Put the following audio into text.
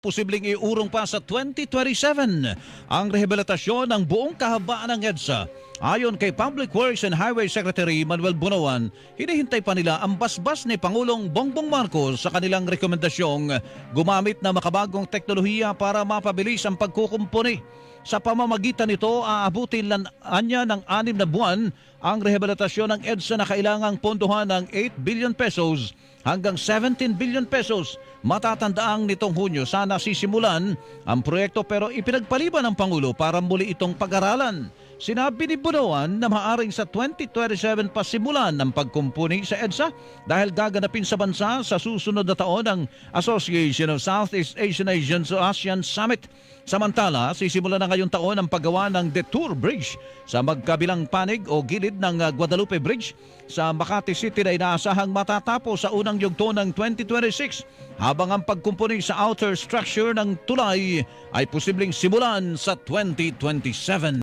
Posibleng iurong pa sa 2027 ang rehabilitasyon ng buong kahabaan ng EDSA. Ayon kay Public Works and Highway Secretary Manuel Bunoan, hinihintay pa nila ang basbas ni Pangulong Bongbong Marcos sa kanilang rekomendasyong gumamit na makabagong teknolohiya para mapabilis ang pagkukumpuni. Sa pamamagitan nito, aabutin anya ng 6 na buwan ang rehabilitasyon ng EDSA na kailangang pondohan ng 8 billion pesos hanggang 17 billion pesos. Matatandaang nitong Hunyo sana sisimulan ang proyekto pero ipinagpaliban ng Pangulo para muli itong pag-aralan. Sinabi ni Bunoan na maaaring sa 2027 pa simulan ang pagkumpuni sa EDSA dahil gaganapin sa bansa sa susunod na taon ang Association of Southeast Asian Nations o ASEAN Summit. Samantala, sisimula na ngayong taon ang paggawa ng Detour Bridge sa magkabilang panig o gilid ng Guadalupe Bridge sa Makati City na inaasahang matatapos sa unang yugto ng 2026 habang ang pagkumpuni sa outer structure ng tulay ay posibleng simulan sa 2027.